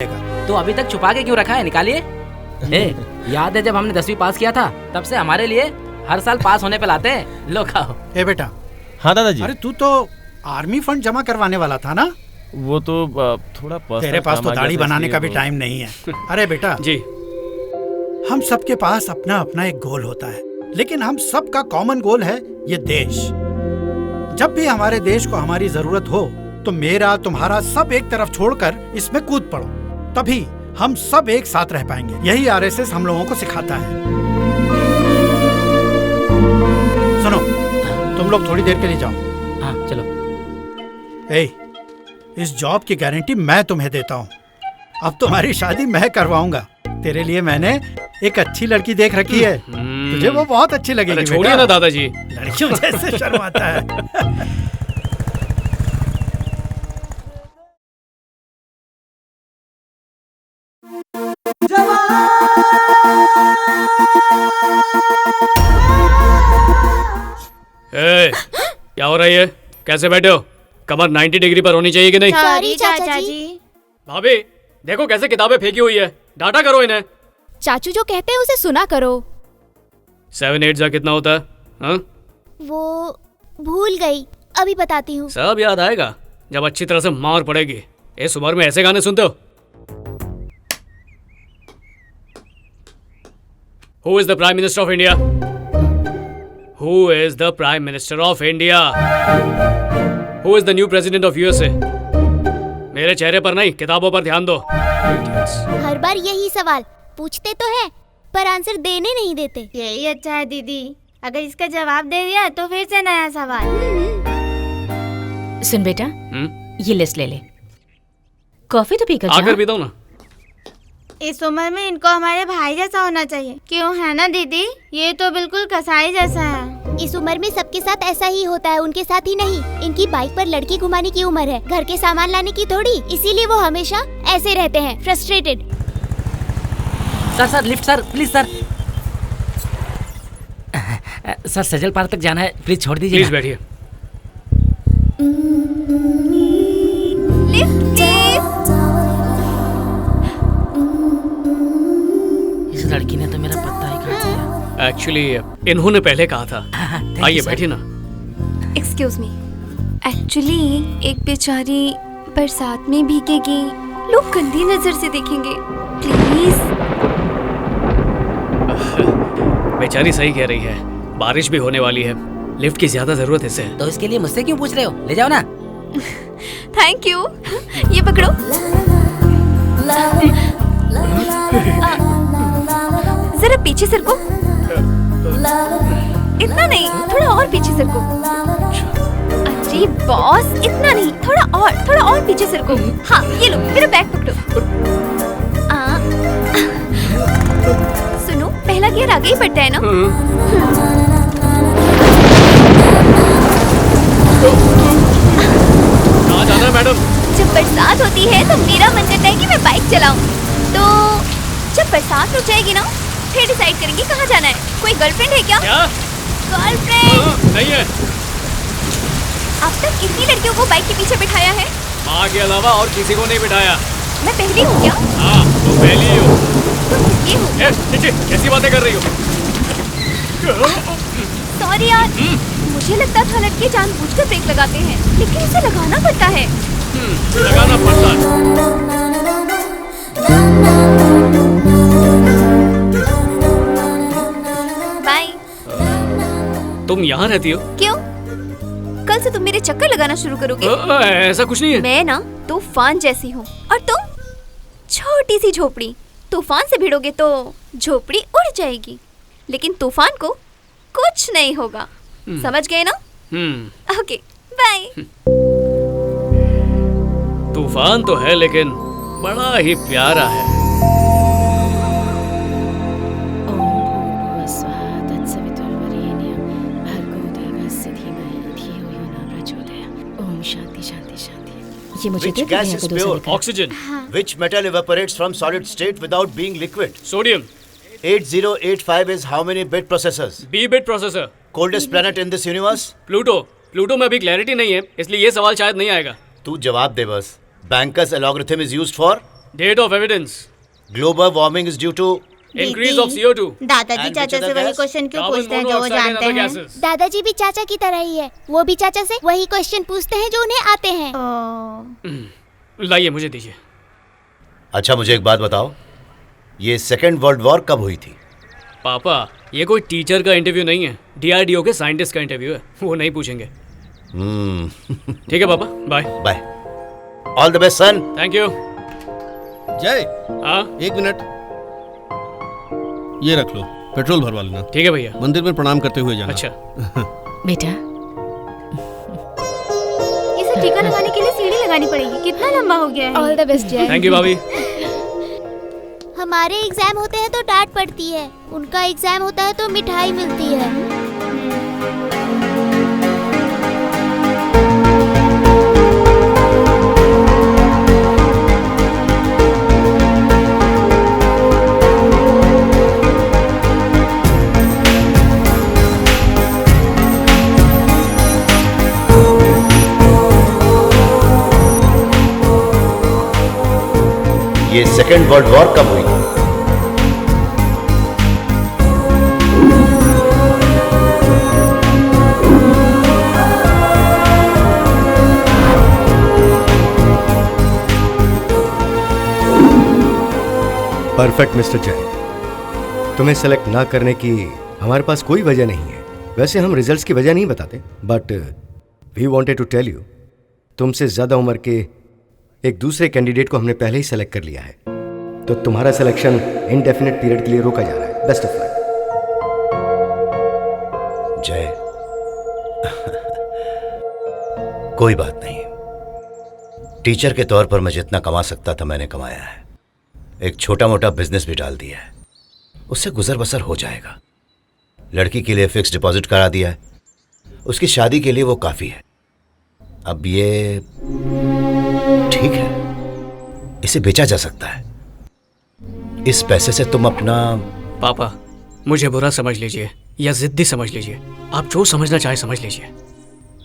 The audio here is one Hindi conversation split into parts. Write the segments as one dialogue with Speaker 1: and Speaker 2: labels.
Speaker 1: तो अभी तक छुपा के क्यों रखा है, निकालिए। याद है जब हमने 10वीं पास किया था, तब से हमारे लिए हर साल पास होने पे लाते हैं। लो खाओ।
Speaker 2: ए बेटा।
Speaker 3: हाँ दादाजी।
Speaker 2: अरे तू तो आर्मी फंड जमा करवाने वाला था ना?
Speaker 3: वो तो थोड़ा
Speaker 2: तेरे पास तो दाढ़ी बनाने का भी टाइम नहीं है। अरे बेटा
Speaker 4: जी,
Speaker 2: हम सबके पास अपना अपना एक गोल होता है, लेकिन हम सबका कॉमन गोल है ये देश। जब भी हमारे देश को हमारी जरूरत हो तो मेरा तुम्हारा सब एक तरफ छोड़कर इसमें कूद पड़ो, तभी हम सब एक साथ रह पाएंगे। यही आरएसएस हम लोगों को सिखाता है। सुनो, तुम लोग थोड़ी देर के लिए जाओ।
Speaker 1: हाँ चलो।
Speaker 2: इस जॉब की गारंटी मैं तुम्हें देता हूँ। अब तुम्हारी शादी मैं करवाऊंगा। तेरे लिए मैंने एक अच्छी लड़की देख रखी है, तुझे वो बहुत अच्छी लगेगी।
Speaker 4: छोड़िए ना दादाजी,
Speaker 2: लड़कियों जैसे शर्माता है।
Speaker 4: क्या हो रहा है? कैसे बैठे हो? कमर 90 डिग्री पर होनी चाहिए कि नहीं?
Speaker 5: सॉरी चाचा जी।
Speaker 4: भाभी देखो कैसे किताबें फेंकी हुई है, डांटा करो इन्हें।
Speaker 5: चाचू जो कहते हैं उसे सुना करो।
Speaker 4: 7 8 जा कितना होता है? हाँ?
Speaker 5: वो भूल गई, अभी बताती हूँ।
Speaker 4: सब याद आएगा जब अच्छी तरह से मार पड़ेगी। इस उम्र में ऐसे गाने सुनते हो? Who is the Prime Minister of India? Who is the Prime Minister of India? Who is the new President of USA? मेरे चेहरे पर नहीं, किताबों पर ध्यान दो।
Speaker 5: हर बार यही सवाल पूछते तो है, पर आंसर देने नहीं देते।
Speaker 6: यही अच्छा है दीदी, अगर इसका जवाब दे दिया तो फिर से नया सवाल।
Speaker 7: सुन बेटा, ये लिस्ट ले ले। कॉफी तो पीकर
Speaker 4: आकर भी दो ना।
Speaker 6: इस उम्र में इनको हमारे भाई जैसा होना चाहिए, क्यों है ना दीदी? ये तो बिल्कुल कसाई जैसा है।
Speaker 5: इस उम्र में सबके साथ ऐसा ही होता है, उनके साथ ही नहीं। इनकी बाइक पर लड़की घुमाने की उम्र है, घर के सामान लाने की थोड़ी। इसीलिए वो हमेशा ऐसे रहते हैं, frustrated.
Speaker 1: Sir lift sir, please sir. Sir Sajal park तक जाना है, प्लीज छोड़ दीजिए।
Speaker 4: प्लीज बैठिए।
Speaker 5: Lift please.
Speaker 1: इस लड़की ने तो मेरा पत्ता ही काट दिया।
Speaker 4: एक्चुअली इन्होंने पहले कहा था। आइए बैठिए ना।
Speaker 8: एक्सक्यूज मी, एक्चुअली एक बेचारी बरसात में भीगेगी, लोग गंदी नजर से देखेंगे, प्लीज।
Speaker 4: बेचारी सही कह रही है, बारिश भी होने वाली है, लिफ्ट की ज्यादा जरूरत है इसे।
Speaker 1: तो इसके लिए मुझसे क्यों पूछ रहे हो? ले जाओ ना।
Speaker 8: Thank you. ये पकड़ो। जरा पीछे सरको। इतना नहीं, थोड़ा और पीछे सरको। अरे बॉस, इतना नहीं, थोड़ा और पीछे सरको। हाँ ये लो, मेरा बैग पकड़ो। सुनो, पहला गियर आगे ही बढ़ता है ना?
Speaker 4: कहाँ जाना है मैडम?
Speaker 8: जब बरसात होती है तो मेरा मन करता है कि मैं बाइक चलाऊं। तो जब बरसात रुक जाएगी ना, फिर डिसाइड करेंगे कहाँ जाना है। कोई गर्लफ्रेंड है क्या? गर्लफ्रेंड
Speaker 4: नहीं है।
Speaker 8: अब तक कितनी लड़कियों को बाइक के पीछे बिठाया है?
Speaker 4: माँ के अलावा और किसी को नहीं बिठाया।
Speaker 8: मैं पहली हूँ क्या?
Speaker 4: हाँ, तो पहली ही हो।
Speaker 8: तुम ये हो?
Speaker 4: नीचे कैसी बातें कर रही हो?
Speaker 8: सॉरी यार, मुझे लगता था लड़के जानबूझकर ब्रेक लगाते हैं, लेकिन इसे लगाना पड़ता है।
Speaker 4: लगाना पड़ता है।
Speaker 8: बाय।
Speaker 4: तुम यहाँ रहती हो?
Speaker 8: क्यों? कल से तुम मेरे चक्कर लगाना शुरू करोगे?
Speaker 4: ऐसा कुछ नहीं है।
Speaker 8: मैं ना तूफान जैसी हूँ और तुम छोटी सी झोपड़ी। तूफान से भिड़ोगे तो झोपड़ी उड़ जाएगी, लेकिन तूफान को कुछ नहीं होगा। समझ गए ना? Okay bye.
Speaker 4: तूफान तो है लेकिन बड़ा ही प्यारा है।
Speaker 7: ये मुझे
Speaker 9: Which gas is pure?
Speaker 4: Oxygen.
Speaker 9: Which metal evaporates from solid state without being liquid?
Speaker 4: Sodium.
Speaker 9: 8085 is how many bit processors?
Speaker 4: B bit processor.
Speaker 9: Coldest planet in this universe?
Speaker 4: Pluto. Pluto में अभी क्लैरिटी नहीं है, इसलिए ये सवाल शायद नहीं आएगा।
Speaker 9: तू जवाब दे बस। Banker's algorithm is used for?
Speaker 4: Date of evidence.
Speaker 9: Global warming is due to
Speaker 4: Increase of CO2.
Speaker 6: दादाजी
Speaker 9: And
Speaker 6: चाचा
Speaker 9: which
Speaker 6: से
Speaker 9: other
Speaker 6: वही
Speaker 9: gas?
Speaker 6: क्वेश्चन क्यों
Speaker 4: Carbon
Speaker 6: पूछते हैं जो वो
Speaker 4: monoxide and
Speaker 6: जानते
Speaker 4: other
Speaker 6: हैं?
Speaker 4: gases.
Speaker 5: दादाजी भी चाचा की तरह ही है, वो भी चाचा से वही क्वेश्चन पूछते हैं जो उन्हें आते हैं।
Speaker 4: लाइए मुझे दीजिए।
Speaker 9: अच्छा मुझे एक बात बताओ, ये सेकेंड वर्ल्ड वॉर कब हुई थी?
Speaker 4: पापा, ये कोई टीचर का इंटरव्यू नहीं है, DRDO के साइंटिस्ट का इंटरव्यू है, वो नहीं पूछेंगे। ठीक है पापा, bye.
Speaker 9: Bye. All the best son.
Speaker 4: Thank you.
Speaker 10: जय,
Speaker 4: हाँ
Speaker 10: 1 मिनट, ये रख लो, पेट्रोल भरवा लेना।
Speaker 4: ठीक है भैया।
Speaker 10: मंदिर में प्रणाम करते हुए जाना।
Speaker 4: अच्छा।
Speaker 7: बेटा,
Speaker 6: इसे टीका लगाने के लिए सीढ़ी लगानी पड़ेगी, कितना लंबा हो गया है।
Speaker 5: ऑल द बेस्ट जय।
Speaker 4: थैंक यू भाभी।
Speaker 5: हमारे एग्जाम होते हैं तो डांट पड़ती है, उनका एग्जाम होता है तो मिठाई मिलती है।
Speaker 9: ये सेकेंड वर्ल्ड वॉर कब हुई?
Speaker 11: परफेक्ट मिस्टर जय, तुम्हें सेलेक्ट ना करने की हमारे पास कोई वजह नहीं है। वैसे हम रिजल्ट्स की वजह नहीं बताते, but we wanted to tell you, तुमसे ज्यादा उम्र के एक दूसरे कैंडिडेट को हमने पहले ही सेलेक्ट कर लिया है, तो तुम्हारा सिलेक्शन इनडेफिनेट पीरियड के लिए रोका जा रहा है। Best of luck.
Speaker 9: जय कोई बात नहीं, टीचर के तौर पर मैं जितना कमा सकता था मैंने कमाया है। एक छोटा मोटा बिजनेस भी डाल दिया है, उससे गुजर बसर हो जाएगा। लड़की के लिए फिक्स डिपॉजिट करा दिया है, उसकी शादी के लिए वो काफी है। अब ये ठीक है, इसे बेचा जा सकता है। इस पैसे से तुम अपना...
Speaker 4: पापा, मुझे बुरा समझ लीजिए या जिद्दी समझ लीजिए, आप जो समझना चाहे समझ लीजिए,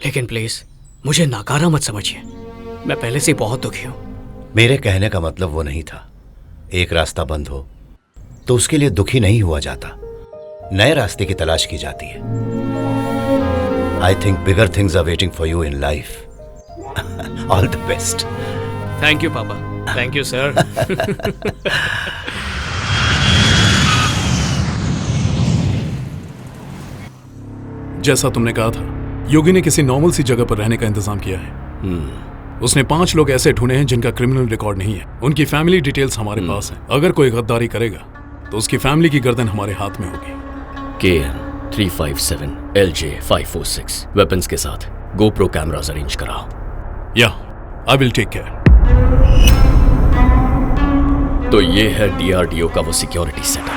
Speaker 4: लेकिन प्लीज मुझे नाकारा मत समझिए। मैं पहले से बहुत दुखी हूँ।
Speaker 9: मेरे कहने का मतलब वो नहीं था। एक रास्ता बंद हो तो उसके लिए दुखी नहीं हुआ जाता, नए रास्ते की तलाश की जाती है। I think bigger things are waiting for you in life. All the best.
Speaker 4: Thank you papa. Thank you sir.
Speaker 12: जैसा तुमने कहा था, योगी ने किसी नॉर्मल सी जगह पर रहने का इंतजाम किया है। उसने 5 लोग ऐसे ढूंढे हैं जिनका क्रिमिनल रिकॉर्ड नहीं है। उनकी फैमिली डिटेल्स हमारे पास है। अगर कोई गद्दारी करेगा तो उसकी फैमिली की गर्दन हमारे हाथ में होगी।
Speaker 13: KN 357 LJ 546 वेपन्स के साथ GoPro कैमरास अरेंज कराओ।
Speaker 12: या, आई विल टेक केयर।
Speaker 13: तो ये है DRDO का वो सिक्योरिटी सेटअप।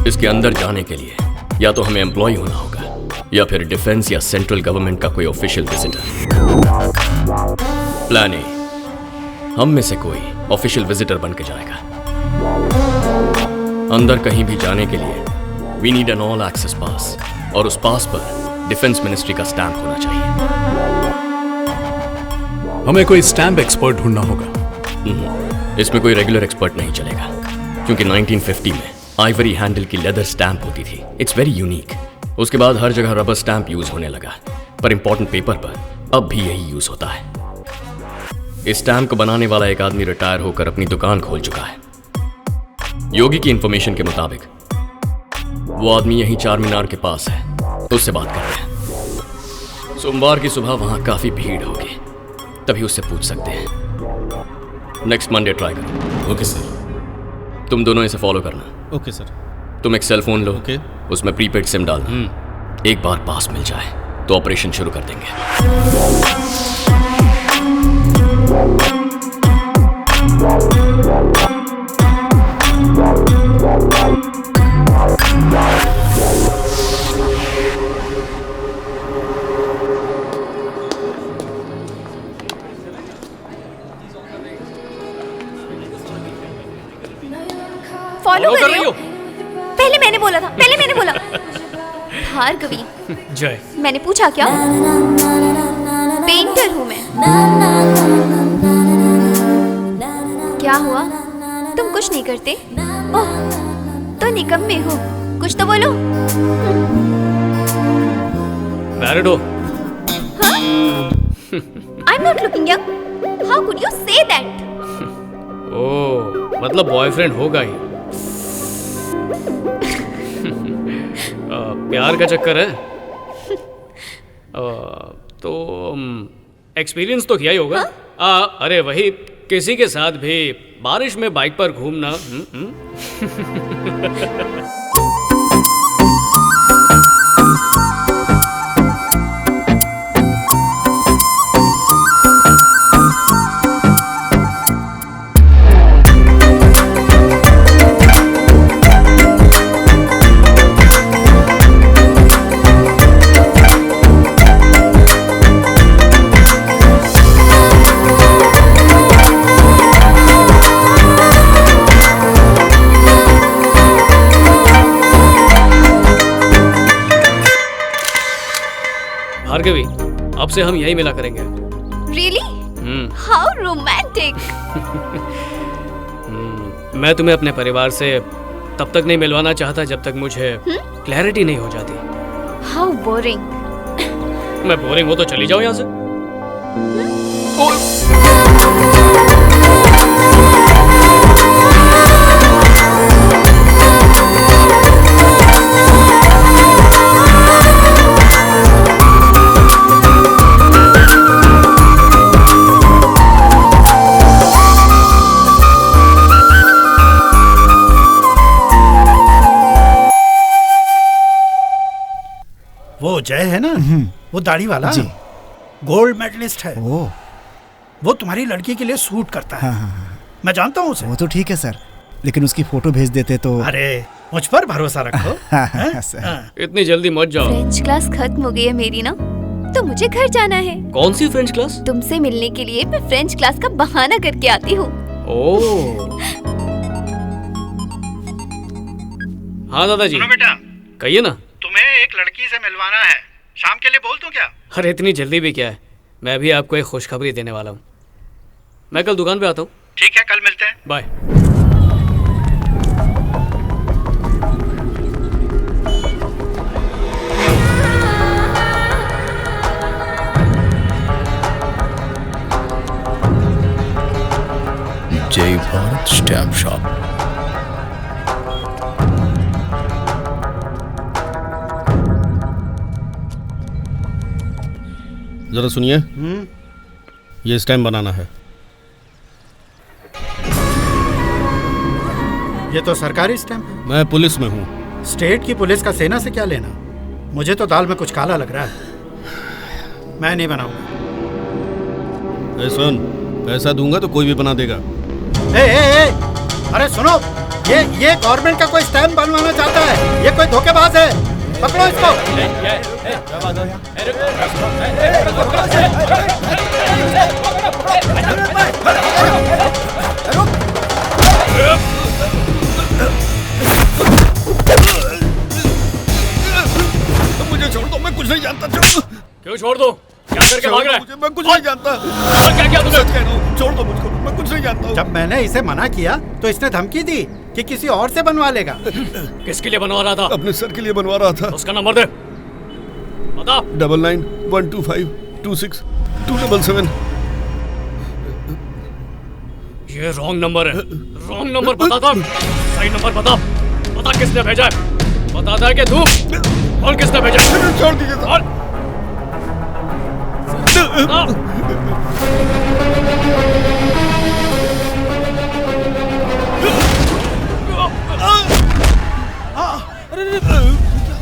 Speaker 13: इसके अंदर जाने के लिए या तो हमें एम्प्लॉय होना होगा या फिर डिफेंस या सेंट्रल गवर्नमेंट का कोई ऑफिशियल विजिटर। प्लान ए, हम में से कोई ऑफिशियल विजिटर बन के जाएगा। अंदर कहीं भी जाने के लिए we need an all access pass, और उस पास पर डिफेंस मिनिस्ट्री का स्टैंप होना चाहिए।
Speaker 12: हमें कोई स्टैंप एक्सपर्ट ढूंढना होगा।
Speaker 13: इसमें कोई रेगुलर एक्सपर्ट नहीं चलेगा, क्योंकि 1950 में आइवरी हैंडल की लेदर स्टैंप होती थी। It's very unique. उसके बाद हर जगह रबर स्टैंप यूज होने लगा, पर इंपॉर्टेंट पेपर पर अब भी यही यूज होता है। इस स्टैंप को बनाने वाला एक आदमी रिटायर होकर अपनी दुकान खोल चुका है। योगी की इंफॉर्मेशन के मुताबिक वो आदमी यहीं चार मीनार के पास है, उससे बात करते हैं। सोमवार की सुबह वहां काफी भीड़ होगी, तभी उससे पूछ सकते हैं। नेक्स्ट मंडे ट्राई करो।
Speaker 10: Okay sir.
Speaker 13: तुम दोनों इसे फॉलो करना।
Speaker 10: Okay sir.
Speaker 13: तुम एक सेल फोन लो, उसमें प्रीपेड सिम डालना। एक बार पास मिल जाए तो ऑपरेशन शुरू कर देंगे।
Speaker 8: फॉलो कर रही हो? पहले मैंने बोला था, पहले मैंने बोला। भार्गवी।
Speaker 4: जय।
Speaker 8: मैंने पूछा क्या? पेंटर हूँ मैं। क्या हुआ? तुम कुछ नहीं करते? ओह, तो निकम्मे हो। कुछ तो बोलो।
Speaker 4: मैरिड हो?
Speaker 8: I'm not looking young. How could you say that?
Speaker 4: ओह, मतलब बॉयफ्रेंड होगा ही। प्यार का चक्कर है। तो एक्सपीरियंस तो किया ही होगा। अरे वही किसी के साथ भी बारिश में बाइक पर घूमना। भार्गवी, अब से हम यही मिला करेंगे।
Speaker 8: Really? How romantic!
Speaker 4: मैं तुम्हें अपने परिवार से तब तक नहीं मिलवाना चाहता जब तक मुझे क्लैरिटी नहीं हो जाती।
Speaker 8: How boring!
Speaker 4: मैं बोरिंग हो तो चली जाऊं यहाँ से।
Speaker 2: वो जय है ना, वो दाढ़ी वाला जी, गोल्ड मेडलिस्ट है। वो तुम्हारी लड़की के लिए सूट करता है। मैं जानता हूँ उसे।
Speaker 14: वो तो ठीक है सर, लेकिन उसकी फोटो भेज देते तो।
Speaker 2: अरे मुझ पर भरोसा रखो।
Speaker 4: इतनी जल्दी मत जाओ।
Speaker 8: फ्रेंच क्लास खत्म हो गई है मेरी ना, तो मुझे घर जाना है।
Speaker 4: कौन सी फ्रेंच क्लास?
Speaker 8: तुमसे मिलने के लिए मैं फ्रेंच क्लास का बहाना करके आती हूँ।
Speaker 4: हाँ दादाजी।
Speaker 2: सुनो बेटा,
Speaker 4: कहिए ना।
Speaker 2: तुम्हें एक लड़की से मिलवाना है, शाम के लिए बोल दूं क्या?
Speaker 4: अरे इतनी जल्दी भी क्या है, मैं भी आपको एक खुशखबरी देने वाला हूँ। मैं कल दुकान पे आता हूँ।
Speaker 2: ठीक है, कल मिलते हैं।
Speaker 4: बाय।
Speaker 15: जय भारत स्टैम्प शॉप।
Speaker 10: जरा सुनिए, ये स्टैम्प बनाना है।
Speaker 2: ये तो सरकारी स्टैम्प है।
Speaker 10: मैं पुलिस में हूँ।
Speaker 2: स्टेट की पुलिस का सेना से क्या लेना? मुझे तो दाल में कुछ काला लग रहा है। मैं नहीं बनाऊंगा।
Speaker 10: सुन, पैसा दूंगा तो कोई भी बना देगा।
Speaker 2: अरे सुनो, ये गवर्नमेंट का कोई स्टैम्प बनवाना चाहता है। ये कोई धोखेबाज है। पकड़ो इसको।
Speaker 10: मुझे छोड़ दो, मैं कुछ नहीं जानता।
Speaker 4: क्यों छोड़ दो? क्या करके भाग रहा है?
Speaker 10: मैं कुछ नहीं जानता।
Speaker 4: क्या किया तुमने?
Speaker 10: छोड़ दो मुझको, मैं कुछ नहीं जानता।
Speaker 2: जब मैंने इसे मना किया तो इसने धमकी दी कि किसी और से बनवा लेगा।
Speaker 4: किसके लिए बनवा रहा था?
Speaker 10: अपने सर के लिए बनवा रहा था।
Speaker 4: उसका नंबर दे, बता।
Speaker 10: 9912526277।
Speaker 4: ये रॉन्ग नंबर है। रॉन्ग नंबर बता था। सही नंबर बता। बता किसने भेजा है? बताता है कि तू और किसने भेजा?
Speaker 10: छोड़ दीजिए।